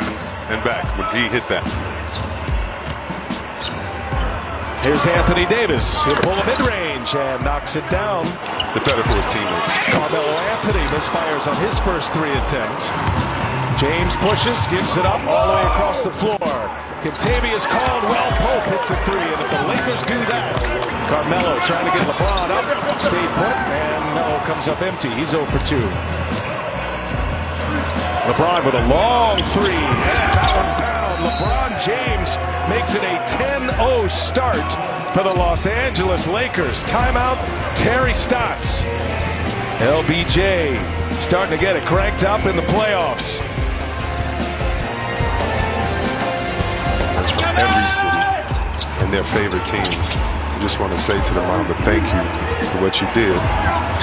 and back. McGee hit that. Here's Anthony Davis. He'll pull a mid-range and knocks it down. The better for his teammates. Carmelo Anthony misfires on his first 3 attempts. James pushes, gives it up all the way across the floor. Contavious Caldwell Pope hits a 3, and if the Lakers do that, Carmelo trying to get LeBron up, stayed put, and Melo comes up empty. He's 0 for 2. LeBron with a long 3, and that one's down. LeBron James makes it a 10-0 start for the Los Angeles Lakers. Timeout, Terry Stotts. LBJ starting to get it cranked up in the playoffs. That's from every city and their favorite teams. I just want to say to the Mamba, thank you for what you did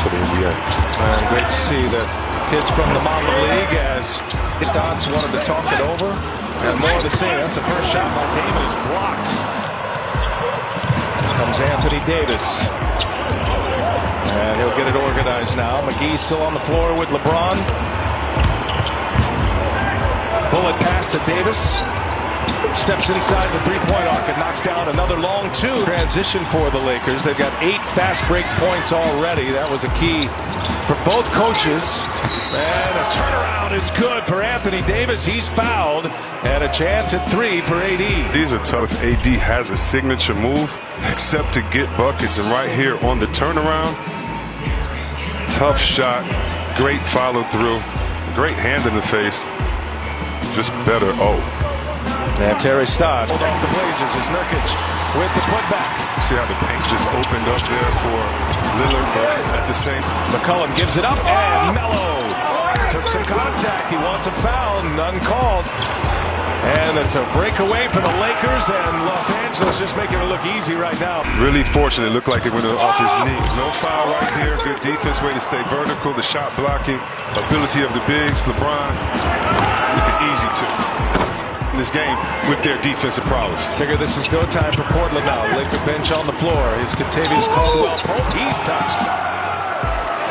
for the NBA. And great to see that kids from the Mamba League, as Stotts wanted to talk it over. And more of the same. That's the first shot by game, and it's blocked. Here comes Anthony Davis. And he'll get it organized now. McGee still on the floor with LeBron. Bullet pass to Davis. Steps inside the 3-point arc and knocks down another long 2. Transition for the Lakers. They've got 8 fast break points already. That was a key for both coaches. And a turnaround is good for Anthony Davis. He's fouled. And a chance at 3 for AD. These are tough. AD has a signature move, except to get buckets. And right here on the turnaround, tough shot, great follow through, great hand in the face. Just better. And Terry Stotts hold off the Blazers as Nurkic with the putback. See how the paint just opened up there for Lillard, but at the same. McCollum gives it up, and Melo took some contact. He wants a foul, none called. And it's a breakaway for the Lakers, and Los Angeles just making it look easy right now. Really fortunate. It looked like it went off his knee. No foul right here. Good defense, way to stay vertical. The shot blocking ability of the bigs. LeBron with the easy 2. This game with their defensive prowess. Figure this is go time for Portland now. Laker bench on the floor. Here's Contavious Caldwell Pope. He's touched.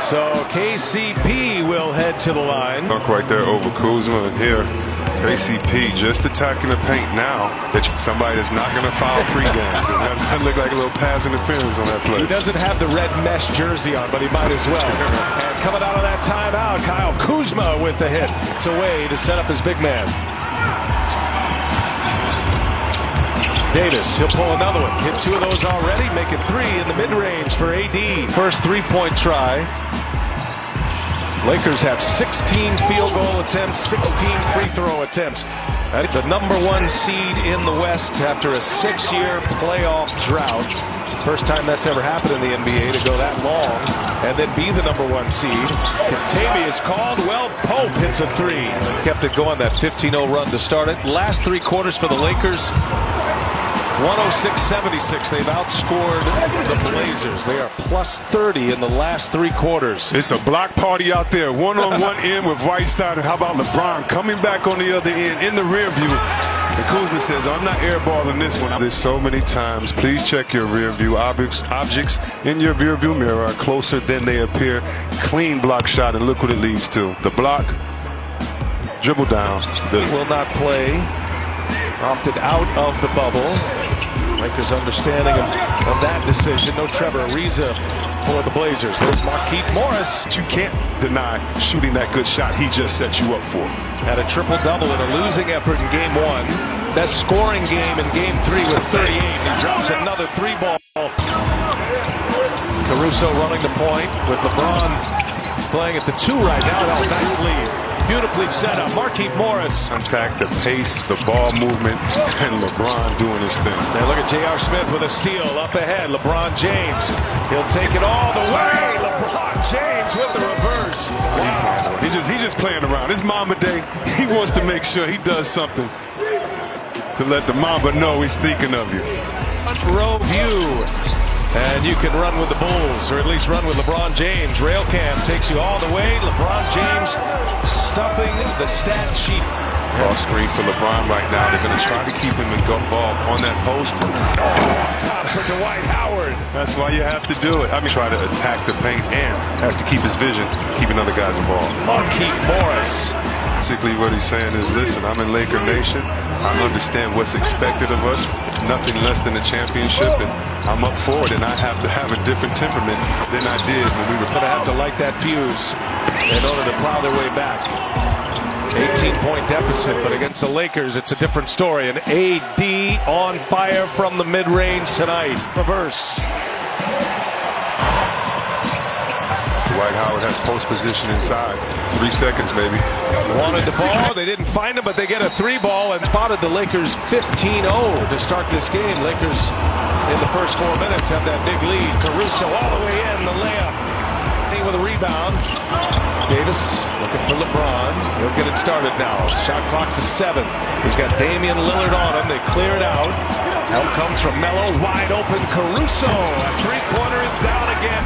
So KCP will head to the line. Dunk right there over Kuzma, and here KCP just attacking the paint now. Somebody that's not going to foul pregame. That looked like a little pass interference on that play. He doesn't have the red mesh jersey on, but he might as well. And coming out of that timeout, Kyle Kuzma with the hit. It's away to set up his big man. Davis, he'll pull another one. Hit 2 of those already, making 3 in the mid-range for AD. First 3-point try. Lakers have 16 field goal attempts, 16 free throw attempts. The #1 seed in the West after a 6-year playoff drought. First time that's ever happened in the NBA to go that long and then be the #1 seed. Contavious Caldwell Pope hits a 3. Kept it going, that 15-0 run to start it. Last 3 quarters for the Lakers. 106-76. They've outscored the Blazers. They are plus 30 in the last 3 quarters. It's a block party out there. One on one end with Whiteside. And how about LeBron coming back on the other end in the rear view? And Kuzma says, I'm not airballing this one. There's so many times. Please check your rear view. Objects in your rear view mirror are closer than they appear. Clean block shot, and look what it leads to. The block, dribble down. He will not play. Opted out of the bubble. Lakers' understanding of that decision. No Trevor Ariza for the Blazers. There's Marquise Morris. You can't deny shooting that good shot he just set you up for. Had a triple-double in a losing effort in Game 1. Best scoring game in Game 3 with 38. He drops another 3-ball. Caruso running the point with LeBron playing at the 2 right now. That was a nice lead. Beautifully set up. Marquise Morris. Contact, the pace, the ball movement, and LeBron doing his thing. Now look at J.R. Smith with a steal up ahead. LeBron James. He'll take it all the way. LeBron James with the reverse. Wow. He's just playing around. It's Mamba Day. He wants to make sure he does something to let the Mamba know he's thinking of you. Row view. And you can run with the Bulls, or at least run with LeBron James. Rail cam takes you all the way. LeBron James stuffing the stat sheet. Cross screen for LeBron right now. They're going to try to keep him in ball on that post. Top for Dwight Howard. That's why you have to do it. I mean, try to attack the paint and has to keep his vision, keeping other guys involved. Marquise Morris Basically what he's saying is, listen, I'm in Laker Nation. I understand what's expected of us. Nothing less than a championship, and I'm up for it, and I have to have a different temperament than I did when we were going to have to light that fuse in order to plow their way back. 18-point deficit, but against the Lakers, it's a different story. And AD on fire from the mid-range tonight. Reverse. Dwight Howard has post position inside. 3 seconds, maybe. Wanted the ball. They didn't find him, but they get a 3-ball and spotted the Lakers 15-0 to start this game. Lakers in the first 4 minutes have that big lead. Caruso all the way in, the layup. With a rebound. Davis looking for LeBron. He'll get it started now. Shot clock to 7. He's got Damian Lillard on him. They clear it out. Help comes from Melo. Wide open Caruso. A three-pointer is down again.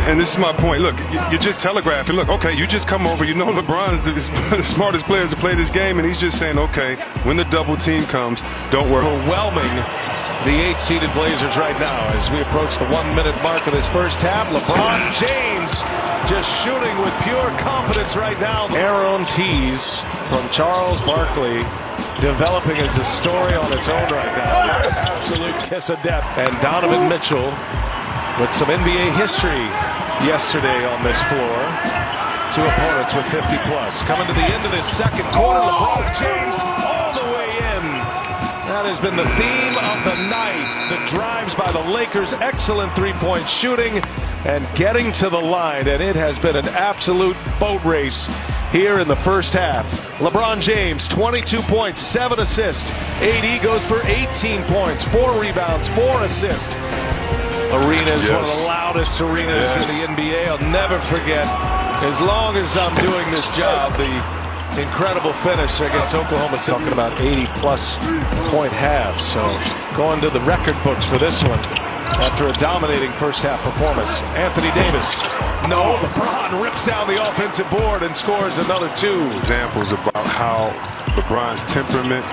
And this is my point. Look, you just telegraphing. Look, okay, you just come over. You know LeBron is the smartest players to play this game, and he's just saying, okay, when the double team comes, don't worry. Overwhelming the 8-seeded Blazers right now as we approach the 1-minute mark of this first half. LeBron James just shooting with pure confidence right now. Aaron tease from Charles Barkley developing as a story on its own right now. Absolute kiss of death. And Donovan Mitchell with some NBA history yesterday on this floor. 2 opponents with 50+. Coming to the end of this second quarter, LeBron James all the way in. That has been the theme of the night. The drives by the Lakers, excellent three-point shooting and getting to the line. And it has been an absolute boat race here in the first half. LeBron James, 22 points, 7 assists. AD goes for 18 points, 4 rebounds, 4 assists. Arena is one of the loudest arenas in the NBA. I'll never forget, as long as I'm doing this job, the incredible finish against Oklahoma City. Talking about 80+ point halves. So going to the record books for this one after a dominating first half performance. Anthony Davis. No, LeBron rips down the offensive board and scores another 2. Examples about how LeBron's temperament,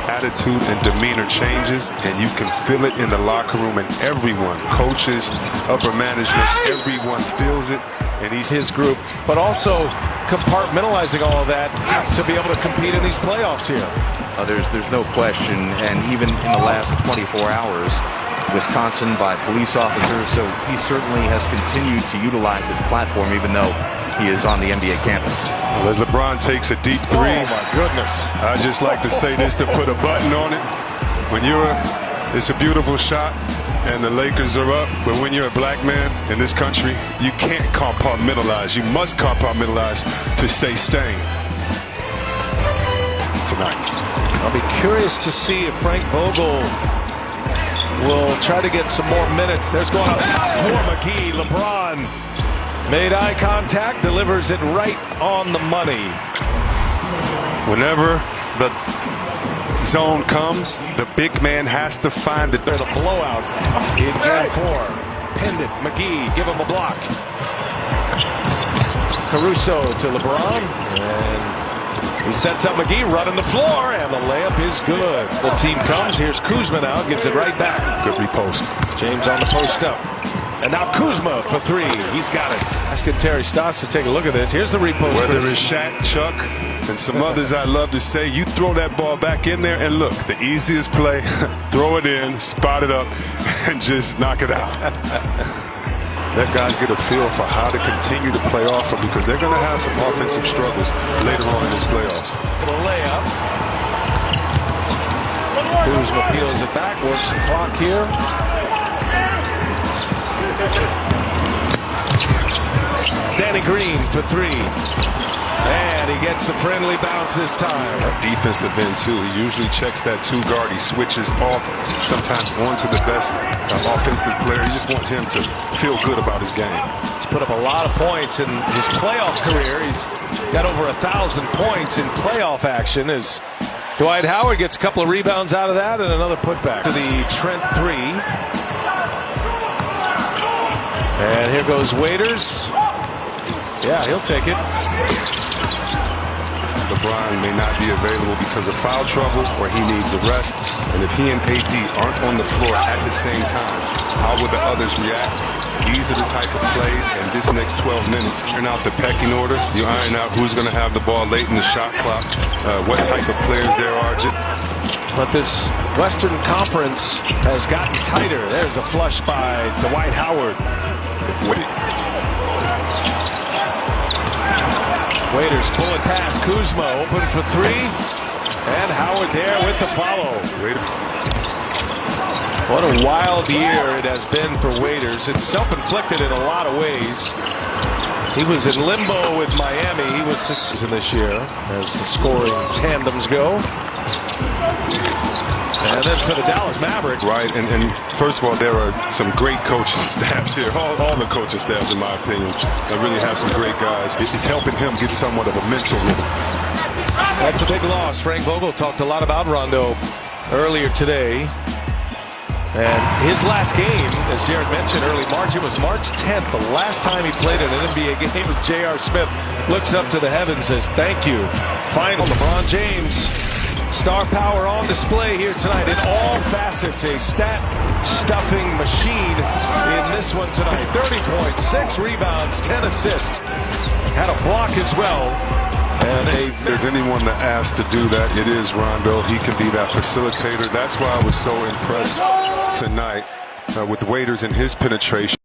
attitude, and demeanor changes, and you can feel it in the locker room, and everyone, coaches, upper management, everyone feels it. And he's his group, but also compartmentalizing all of that to be able to compete in these playoffs here. There's no question, and even in the last 24 hours, Wisconsin by police officers, so he certainly has continued to utilize his platform even though he is on the NBA campus. Well, as LeBron takes a deep 3, oh my goodness, I just like to say this to put a button on it. When it's a beautiful shot and the Lakers are up, but when you're a black man in this country, you can't compartmentalize. You must compartmentalize to stay sane tonight. I'll be curious to see if Frank Vogel will try to get some more minutes. There's going up top for McGee. LeBron made eye contact, delivers it right on the money. Whenever the zone comes, the big man has to find it. There's a blowout in game 4. Pinned it. McGee, give him a block. Caruso to LeBron, and he sets up McGee running the floor, and the layup is good. The team comes. Here's Kuzma now, gives it right back. Good repost. James on the post up. And now Kuzma for 3. He's got it. Asking Terry Stotts to take a look at this. Here's the repost. Whether it's Shaq, Chuck, and some others, I love to say, you throw that ball back in there, and look, the easiest play, throw it in, spot it up, and just knock it out. That guys get a feel for how to continue to play off them, because they're going to have some offensive struggles later on in this playoffs. The layup. Kuzma peels it back, works the clock here. Danny Green for 3. And he gets the friendly bounce this time. A defensive end, too. He usually checks that 2 guard. He switches off, sometimes onto the best offensive player. You just want him to feel good about his game. He's put up a lot of points in his playoff career. He's got over 1,000 points in playoff action as Dwight Howard gets a couple of rebounds out of that and another putback. To the Trent 3. And here goes Waiters. Yeah, he'll take it. LeBron may not be available because of foul trouble or he needs a rest. And if he and AD aren't on the floor at the same time, how will the others react? These are the type of plays, and this next 12 minutes, iron out the pecking order. You iron out who's going to have the ball late in the shot clock, what type of players there are. But this Western Conference has gotten tighter. There's a flush by Dwight Howard. Waiters pull it past Kuzma, open for three, and Howard there with the follow. What a wild year it has been for Waiters. It's self-inflicted in a lot of ways. He was in limbo with Miami. He was this year as the scoring tandems go. And then for the Dallas Mavericks. Right, and first of all, there are some great coaching staffs here. All the coaching staffs, in my opinion, that really have some great guys. It's helping him get somewhat of a mental rhythm. That's a big loss. Frank Vogel talked a lot about Rondo earlier today. And his last game, as Jared mentioned, early March, it was March 10th, the last time he played in an NBA game with J.R. Smith. Looks up to the heavens and says, thank you. Final, LeBron James. Star power on display here tonight in all facets. A stat-stuffing machine in this one tonight. 30 points, 6 rebounds, 10 assists. Had a block as well. And if there's anyone that asked to do that, it is Rondo. He can be that facilitator. That's why I was so impressed tonight with Waiters and his penetration.